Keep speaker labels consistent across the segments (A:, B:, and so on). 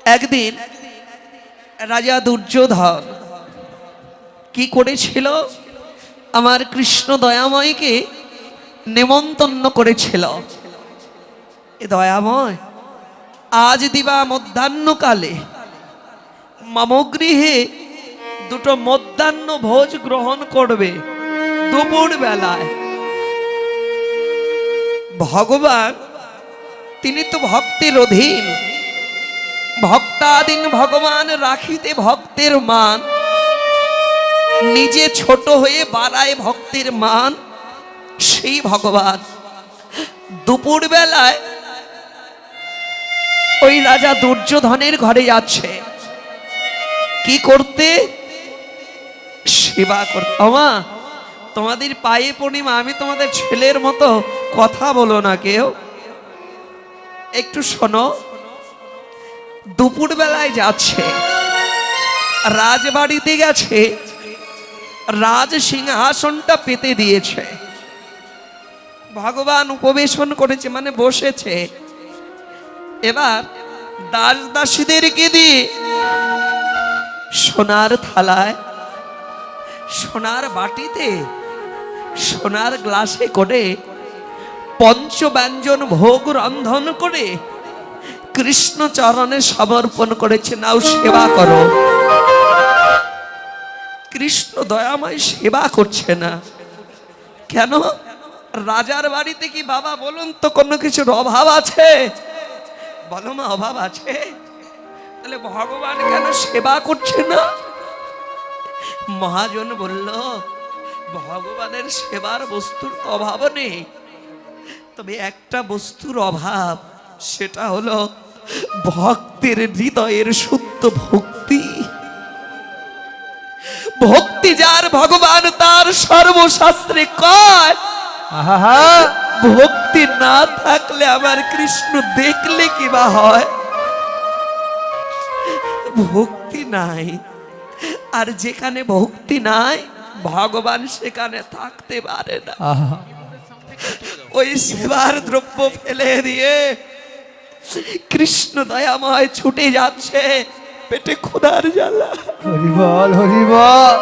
A: একদিন রাজা দুর্যোধন কি করেছিল, আমার কৃষ্ণ দয়াময়কে নেমন্তন্ন করেছিল। এ দয়াময়, আজ দিবা মধ্যাহ্নকালে মম গৃহে দুটো মধ্যাহ্ন ভোজ গ্রহণ করবে দুপুর বেলায়। ভগবান তিনি তো ভক্তের অধীন, ভক্তাধীন ভগবান রাখিতে ভক্তের মান, নিজে ছোট হয়ে বাড়ায় ভক্তের মান। সেই ভগবান দুপুর বেলায় ওই রাজা দুর্যোধনের ঘরে যাচ্ছে কি করতে, সেবা করতে। আমা তোমাদের পায়ে পূর্ণিমা, আমি তোমাদের ছেলের মতো কথা বলো না কেউ, একটু শোনো। দুপুর বেলায় যাচ্ছে, রাজবাড়িতে গেছে, রাজ সিংহাসনটা পেতে দিয়েছে, ভগবান উপবেশন করেছে মানে বসেছে। এবার দাস দাসীদেরকে দিয়ে সোনার থালায়, সোনার বাটিতে, সোনার গ্লাসে করে পঞ্চব্যঞ্জন ভোগ রন্ধন করে কৃষ্ণ চরণে সমর্পণ করেছে, নাও সেবা করো। কৃষ্ণ দয়াময় সেবা করছে না কেন? রাজার বাড়িতে কি বাবা বলুন তো কোনো কিছুর অভাব আছে? বলো মা, অভাব আছে? তাহলে ভগবান কেন সেবা করছে না? মহাজন বলল, ভগবানের সেবার বস্তুর অভাব নেই, তবে একটা বস্তুর অভাব, সেটা হলো ভক্তের হৃদয়ের শুদ্ধ ভক্তি। ভক্তি যার ভগবান তার সর্বশাস্ত্রে কয়। ভক্তি না থাকলে আমার কৃষ্ণ দেখলে কি বা হয়? ভক্তি নাই, আর যেখানে ভক্তি নাই ভগবান সেখানে থাকতে পারে না। ওই সেবার দ্রব্য ফেলে দিয়ে কৃষ্ণ দয়াময় ছুটে যাচ্ছে, পেটে ক্ষুধার জ্বালা।
B: হরি বল, হরি বল।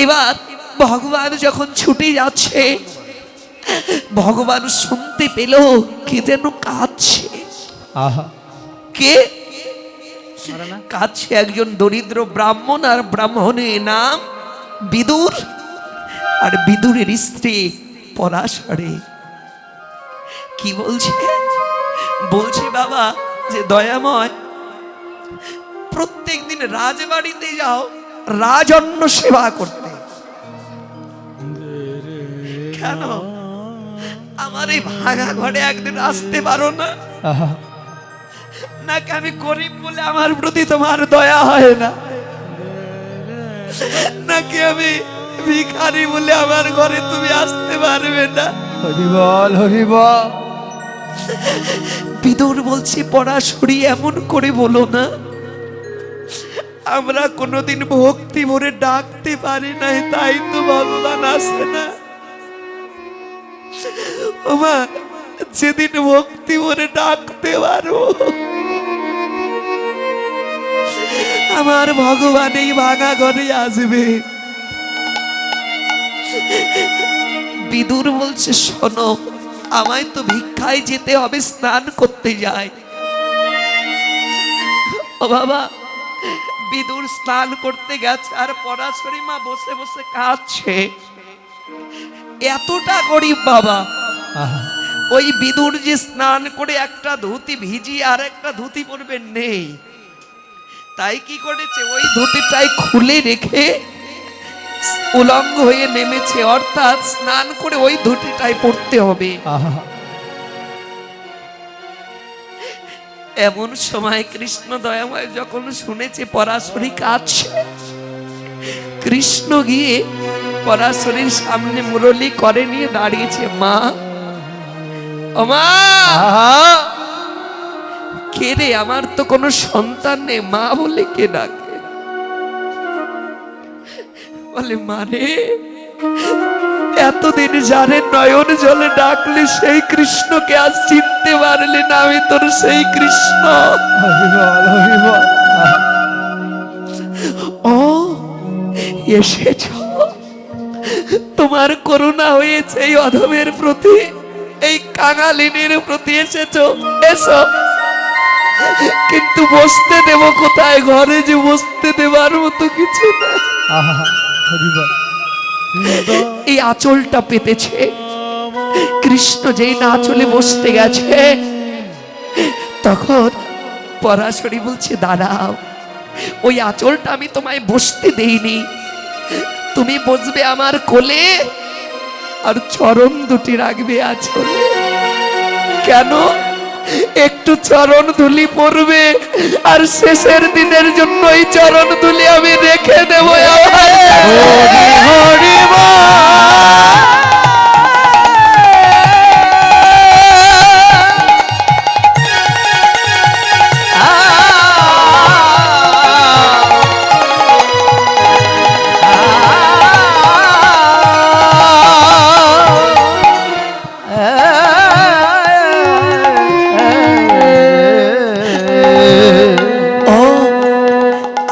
A: এবার ভগবান যখন ছুটে যাচ্ছে, ভগবান শুনতে পেল কে যেন কাঁদছে। কে কাঁদছে? একজন দরিদ্র ব্রাহ্মণ, আর ব্রাহ্মণের নাম বিদুর, আর বিদুরের স্ত্রী পরাশরে। কি বলছে? বলছে বাবা যে দয়াময়, প্রত্যেক দিন রাজবাড়িতে যাও রাজন্য সেবা করতে, কেন আমার এই ভাঙা ঘরে একদিন আসতে পারো না? নাকি আমি গরিব বলে আমার প্রতি তোমার দয়া হয় না? নাকি আমি ভিখারি বলে আমার ঘরে তুমি আসতে পারবে না?
B: হরি বল, হরি বল।
A: বিদুর বলছে, পরাশরি এমন করে বলো না, আমরা কোনোদিন ভক্তি ভরে ডাকতে পারি নাই, তাই তো ভগবান আসে না। ওমা, যেদিন ভক্তি ভরে ডাকতে পারো আমার ভগবান এই ভাঙা ঘরে আসবে। বিদুর বলছে, শোনো, আমায় তো ভিক্ষায় যেতে হবে, স্নান করতে যাই। ও বাবা, বিদুর স্নান করতে গেছে, আর পরাশরি মা বসে বসে কাঁদছে। এতটা গরিব বাবা, ওই বিদুর যে স্নান করে একটা ধুতি ভিজিয়ে আর একটা ধুতি পরবে নেই, তাই কি করেছে, ওই ধুতিটাই খুলে রেখে উলঙ্গ হয়ে নেমেছে, অর্থাৎ স্নান করে ওই ধুতিটাই পরতে হবে। এমন সময় কৃষ্ণ দয়াময় যখন শুনেছে পরাশরি কাঁদছে, কৃষ্ণ গিয়ে পরাশরির সামনে মুরলি করে নিয়ে দাঁড়িয়েছে। মা, ও মা, কে রে? আমার তো কোনো সন্তান নেই, মা বলে কে ডাকে? বলে, মানে এতদিন যারে নয়ন জলে ডাকলে সেই কৃষ্ণকে আজ চিনতে চিনতে পারলি না আমি তোর সেই কৃষ্ণ।
B: হরি বল হরি বল।
A: ও এসেছ, তোমার করুণা হয়েছে এই অধমের প্রতি, এই কাঙালিনীর প্রতি এসেছো, এসো। কিন্তু বসতে দেব কোথায়? ঘরে যে বসতে দেবার মতো কিছু না।
B: আহা হরি বল।
A: এই আঁচলটা পেতেছে, কৃষ্ণ যেই না আঁচলে বসতে গেছে তখন পরাশরী বলছে দাঁড়াও, ওই আঁচলটা আমি তোমায় বসতে দেইনি, তুমি বসবে আমার কোলে আর চরণ দুটি রাখবে আঁচলে। কেন? একটু চরণ ধুলি পড়বে আর শেষের দিনের জন্য এই চরণ ধুলি আমি রেখে দেব আমার।
B: হরি হরি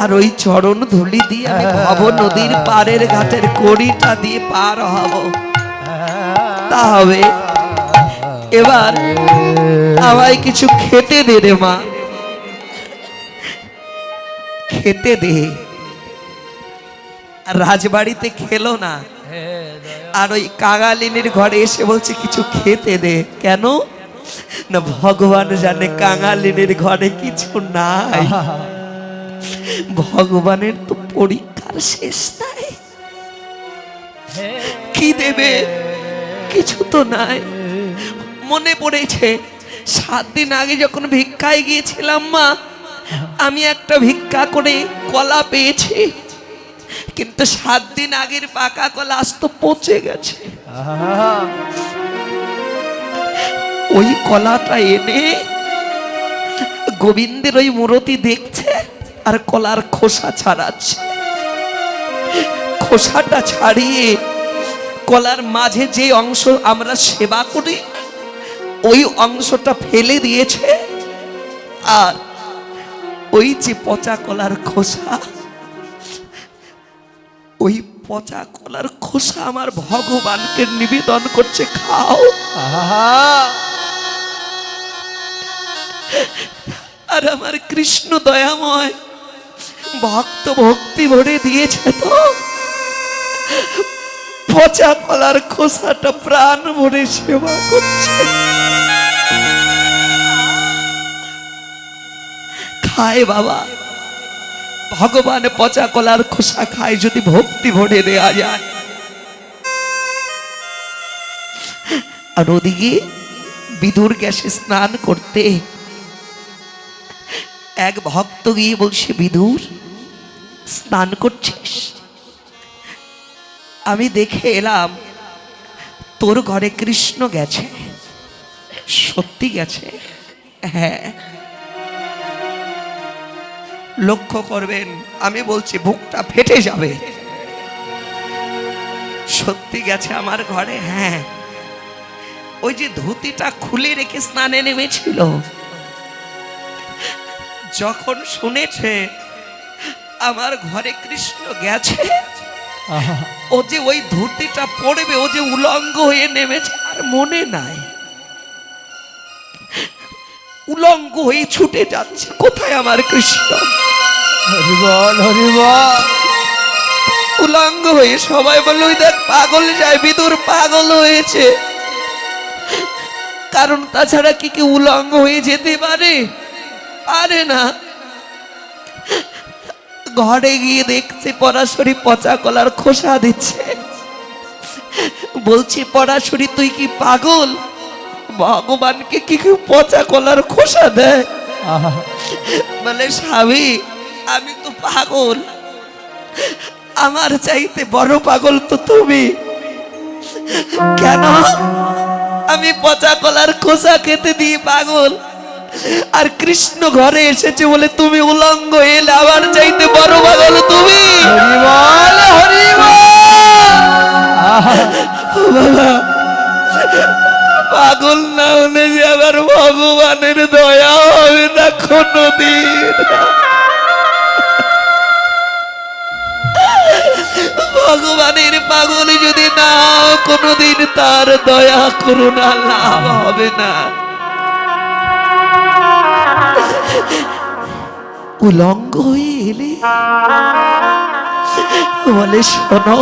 A: আর ওই চরণ ধুলি দিয়ে আমি ভব নদীর পাড়ের ঘাটের কড়িটা দিয়ে পার হব, তা হবে। এবার আমায় কিছু খেতে দে রে মা, খেতে দে। আর রাজবাড়িতে খেলো না, আর ওই কাঙালিনীর ঘরে এসে বলছে কিছু খেতে দে। কেন না ভগবান জানে কাঙালিনীর ঘরে কিছু নাই, ভগবানের তো পরীক্ষার শেষ নাই, কি দেবে? কিছু তো নাই। মনে পড়েছে 7 দিন আগে যখন ভিক্ষায় গিয়েছিলাম মা, আমি একটা ভিক্ষা করে কলা পেয়েছি, কিন্তু 7 দিন আগের পাকা কলা আজ তো পচে গেছে। ওই কলাটা এনে গোবিন্দের ওই মূরতি দেখছে আর কলার খোসা ছাড়াচ্ছে, খোসাটা ছাড়িয়ে কলার মাঝে যে অংশ আমরা সেবা করি ওই অংশটা ফেলে দিয়েছে, আর ওই যে পচা কলার খোসা, ওই পচা কলার খোসা আমার ভগবানকে নিবেদন করছে, খাও। আর আমার কৃষ্ণ দয়াময় ভক্ত ভক্তি ভরে দিয়েছে তো, পচা কলার খোসাটা প্রাণ ভরে সেবা করছে। খায় বাবা, ভগবান পচা কলার খোসা খায় যদি ভক্তি ভরে দেয়া যায়। আর ওদিকে বিদুর গেছে স্নান করতে, এক ভক্ত গিয়ে বলছে বিদুর স্নান করছিস? আমি দেখে এলাম তোর ঘরে কৃষ্ণ গেছে। সত্যি গেছে? হ্যাঁ। লক্ষ্য করবেন, আমি বলছি বুকটা ফেটে যাবে। সত্যি গেছে আমার ঘরে? হ্যাঁ। ওই যে ধুতিটা খুলে রেখে স্নানে নেমেছিল, যখন শুনেছে আমার ঘরে কৃষ্ণ গেছে, ও যে ওই ধুতিটা পড়বে, ও যে উলঙ্গ হয়ে নেমেছে আর মনে নাই, উলঙ্গ হয়ে ছুটে যাচ্ছে। কোথায় আমার কৃষ্ণ?
B: হরি বল হরি বল।
A: উলঙ্গ হয়ে সবাই বলল ওই দেখ পাগল যায়, বিদুর পাগল হয়েছে। কারণ তাছাড়া কি কেউ উলঙ্গ হয়ে যেতে পারে? পারে না। ঘরে গিয়ে দেখছে পরাশরী পচা কলার খোসা দিচ্ছে। বলছি পরাশরী তুই কি পাগল? ভগবানকে কি কেউ পচা কলার খোসা দেয়? বলে স্বামী আমি তো পাগল, আমার চাইতে বড় পাগল তো তুমি। কেন? আমি পচা কলার খোসা খেতে দিয়ে পাগল, আর কৃষ্ণ ঘরে এসেছে বলে তুমি উলঙ্গ এলে, আমার চাইতে বড় পাগল তুমি।
B: হরি বল হরি বল।
A: বাবা পাগল না হলে যে আবার ভগবানের দয়া হবে না কোনদিন। ভগবানের পাগল যদি না হও, কোনদিন তার দয়া করুণা লাভ হবে না। উলঙ্গ হয়ে এলে বলে, শোনো,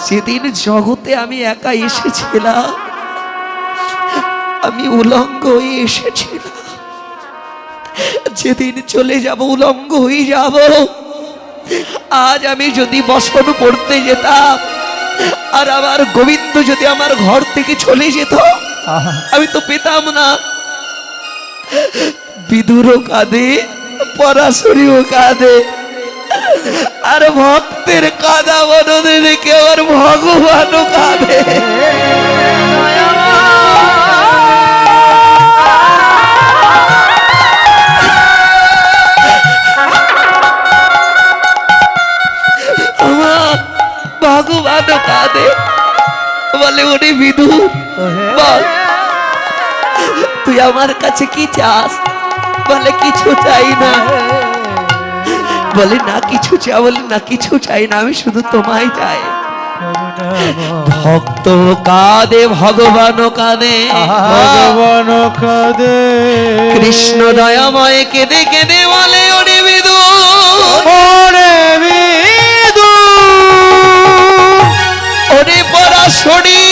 A: যেদিন জগতে আমি একা এসেছিলাম, আমি উলঙ্গ হয়ে এসেছিলাম। যেদিন চলে যাব উলঙ্গ হয়ে যাব। আজ আমি যদি বসন করতে যেতাম আর আমার গোবিন্দ যদি আমার ঘর থেকে চলে যেত, আমি তো পেতাম না। বিদুরও কাঁদে, পরাশরীও কাঁদে, আর ভক্তের কাঁদা বদনে দেখে আমার ভগবানও কাঁদে। আমার ভগবানও কাঁদে, বলে, ওরে বিদুর, বল তুই আমার কাছে কি চাস? বলে, কিছু চাই না। বলে, না কিছু চাই? বলে, না কিছু চাই না, আমি শুধু তোমায় চাই। ভক্ত কাঁদে, ভগবানও কাঁদে,
B: ভগবান কাঁদে,
A: কৃষ্ণ দয়াময় কেঁদে কেঁদে বলে, ওরে বিদুর,
B: ওরে বিদুর,
A: ওরে পরাশরী,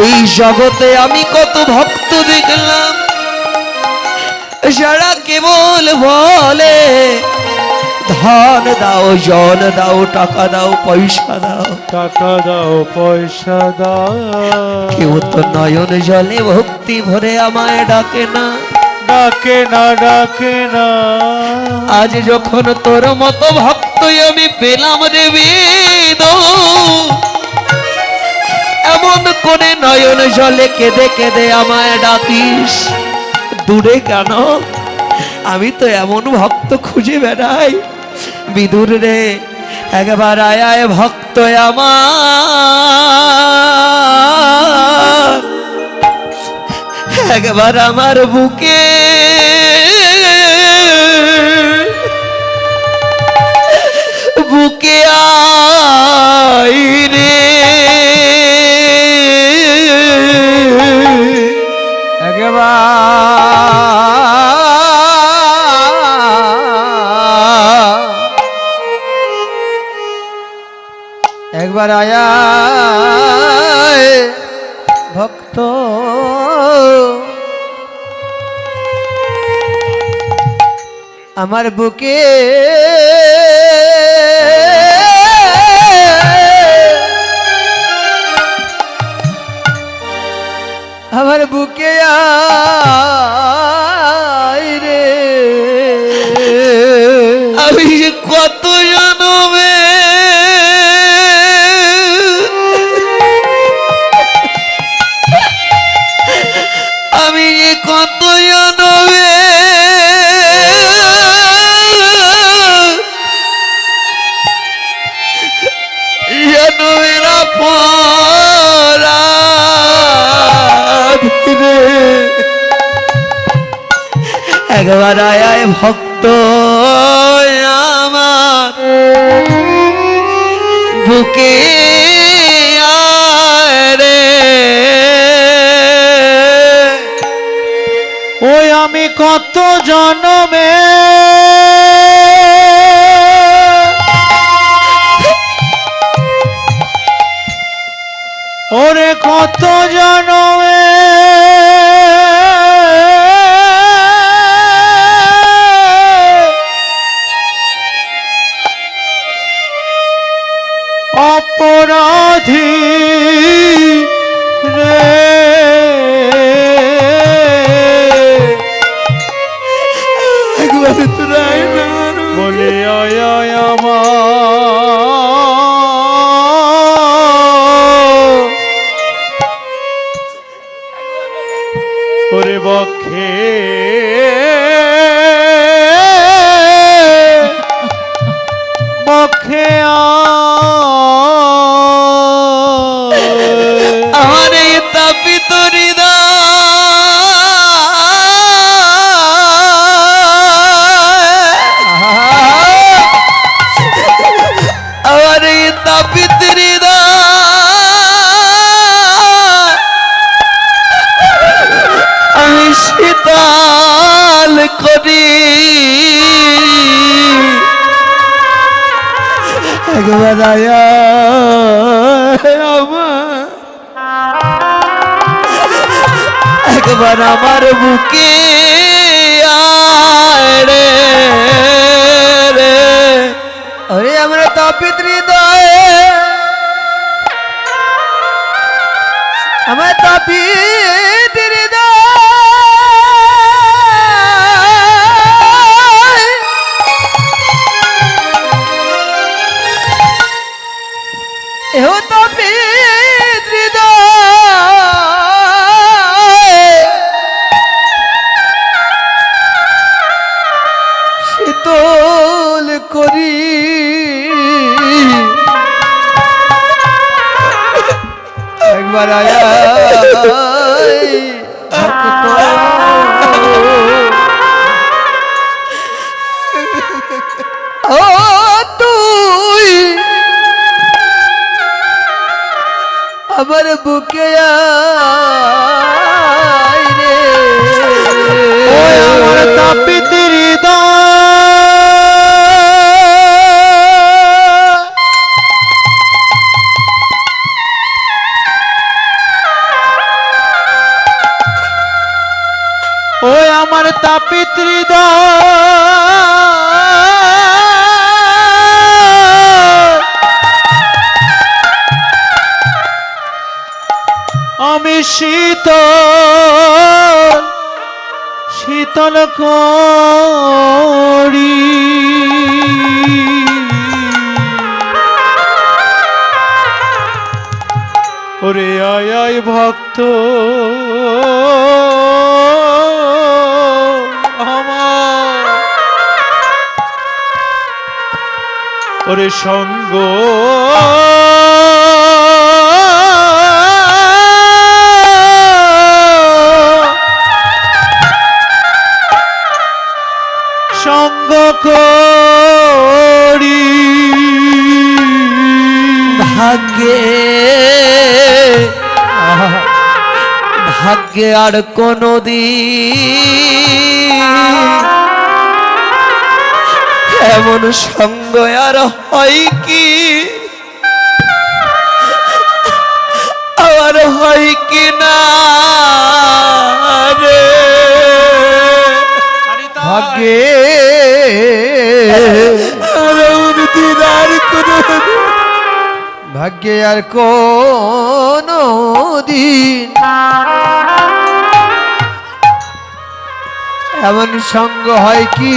A: এই জগতে আমি কত ভক্ত দেখলাম, যারা কেবল বলে ধন দাও, জন দাও, টাকা দাও, পয়সা দাও,
B: টাকা দাও, পয়সা দাও,
A: কেউ তো নয়ন জলে ভক্তি ভরে আমায় ডাকে না,
B: ডাকে না, ডাকে না।
A: আজ যখন তোর মতো ভক্তই আমি পেলাম রে বিদুর, এমন করে নয়ন জলে কেঁদে কেঁদে আমায় ডাকিস, দূরে কেন? আমি তো এমন ভক্ত খুঁজে বেড়াই। বিদুর রে, একবার আয় আয় ভক্ত আমার, একবার আমার বুকে বুকে আয় রে।
B: একবার আয়া ভক্ত, আমার বুকে আমার বুকে আয় রে।
A: আমি যে কত জনমে আমি যে কত জনমে জনমেরা পরাধীনে, একবার আয় আয় ভক্ত আমার বুকে আয় রে।
B: ওই আমি কত জনমে ওরে কত জনমে অপরাধী রে,
A: একবার তোরা
B: বলে আয় আয় আমার ওরে বক্ষে বক্ষে
A: আমি শীতল করি একবার আয়া একবার আমার বুকে আয় রে রে
C: अरे हमरा तापित हृदय हमें तापित हृदय एहो तापित हृदय শীতল করি একবার আয়া ও তুই আমার বুকে আয় রে
B: ওই আমার তাপিত হৃদয় ওই আমার তাপিত হৃদয় আমি শীতল শীতল করি ওরে আয় আয় ভক্ত আমার ওরে সঙ্গ সঙ্গ করি
A: ভাগ্যে ভাগ্যে আর কোনো দিন এমন সঙ্গ আর হয় কি আর হয় কি না রে
C: ভাগ্যে
A: দিদার কোনো
C: ভাগ্যে আর কোন দিন এমন সঙ্গ হয় কি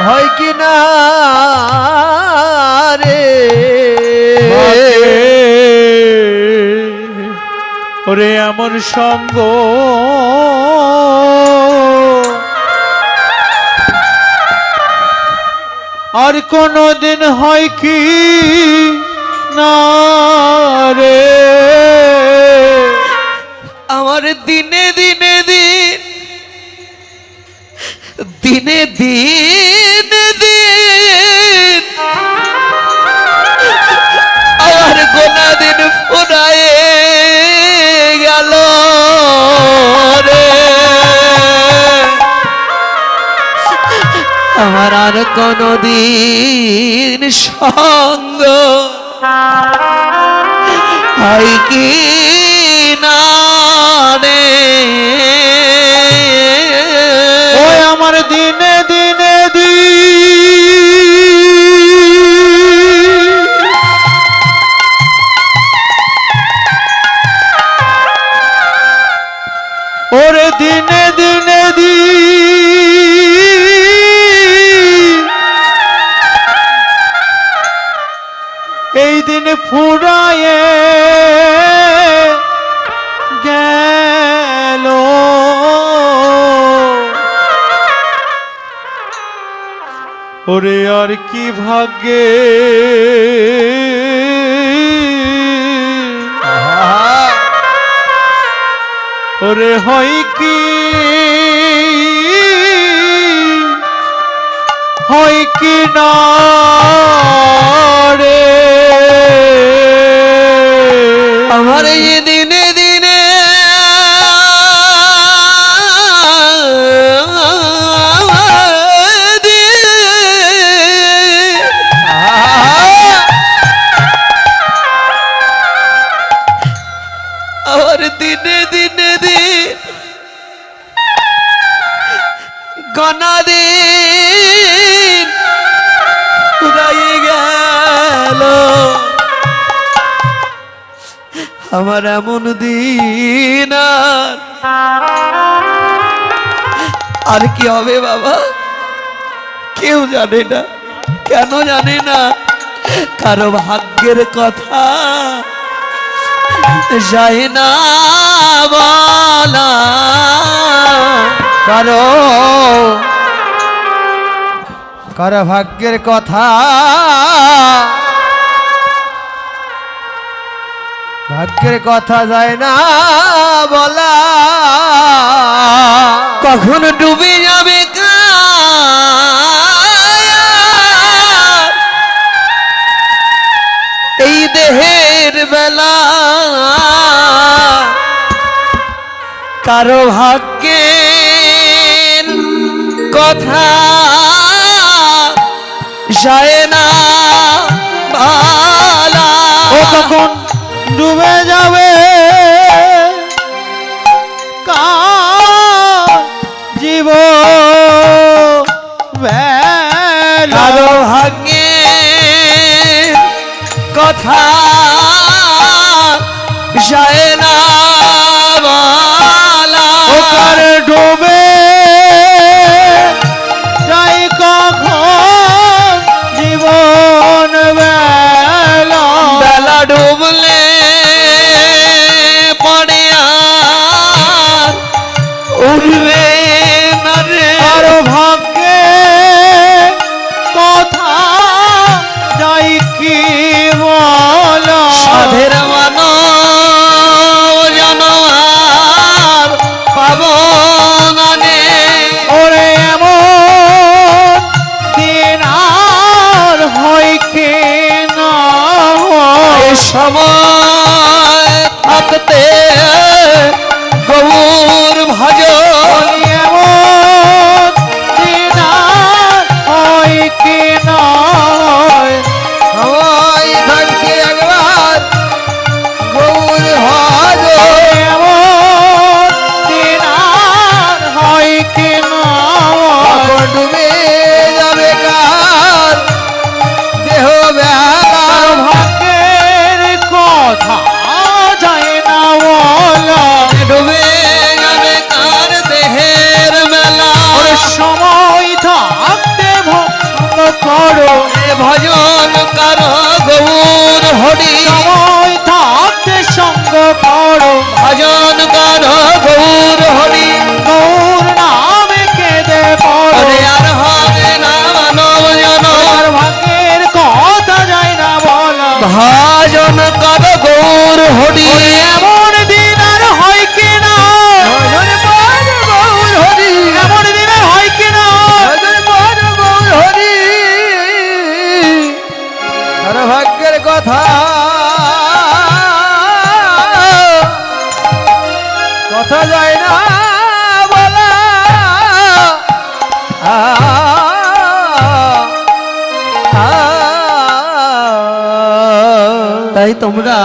C: হয় কি না রে
B: ওরে এমন সঙ্গ আর কোনদিন হয় কি না রে
A: আমার দিনে দিনে দিন দিনে দিন দিন আমার গোনা দিন ফুরায় গেল রে আমার আর কোনো দিন সঙ্গ হয় কি না রে
B: ওই আমার দিনে দিনে ওরে দিনে দিনে এই দিন ফুরায়ে গেল ওরে আর কি ভাগ্যে ওরে হয় কি না রে
A: আমার এমন দিন আর কি হবে বাবা, কেউ জানে না। কেন জানে না? কারো ভাগ্যের কথা যায় না বলা।
C: কারো কারো ভাগ্যের কথা যায় না বলা।
A: কখন ডুবে যাবে এই দেহের বেলা, কারো ভাগ্যের কথা যায় না বলা।
B: ও কখন ডুবে যাবে জীব
A: কারো ভাগ্যের কথা যায় না বলা।
B: ওকার ডুবে যাই কখন জীবন বেলা।
A: বেলা ডুবলে পড়ে আর উঠবে না রে।
B: কারো ভাগ্যে কথা যাই কি বলা।
A: সাধের মানব জানোয়ার পাবো না রে।
B: ওরে এমন দিন আর হয় কি না হয়।
A: এই সময় থাকতে গৌর ভজ।
B: এমন দিন আর হয় কি না হয়।
C: সবাই থাকতে একবার গৌর ভজ।
B: এমন দিন আর হয় কি না হয়।
C: কখন ডুবে যাবে কার দেহ বেলা।
B: কারো ভাগ্যের কথা যায় না বলা।
A: ডুবে যাবে কার দেহের মেলা।
B: ওরে সময় থাকতে ভক্ত করো।
A: এ ভজন কর গৌর হরি।
B: সময় থাকতে সঙ্গ করো।
A: ভজন কর গৌর হরি।
B: গৌর নামে কেঁদে পড়ো।
A: আরে আর হবে না মানব জন।
B: আর ভাগ্যের কথা যায় না বলা।
A: ভজন কর গৌর হরি।
B: ওরে এমন দিন আর হয় কি না।
C: ভজন কর গৌর হরি।
B: এমন দিন আর হয় কি না।
C: ভজন কর গৌর হরি। কার ভাগ্যের কথা যায় না বলা।
A: তাই তোমরা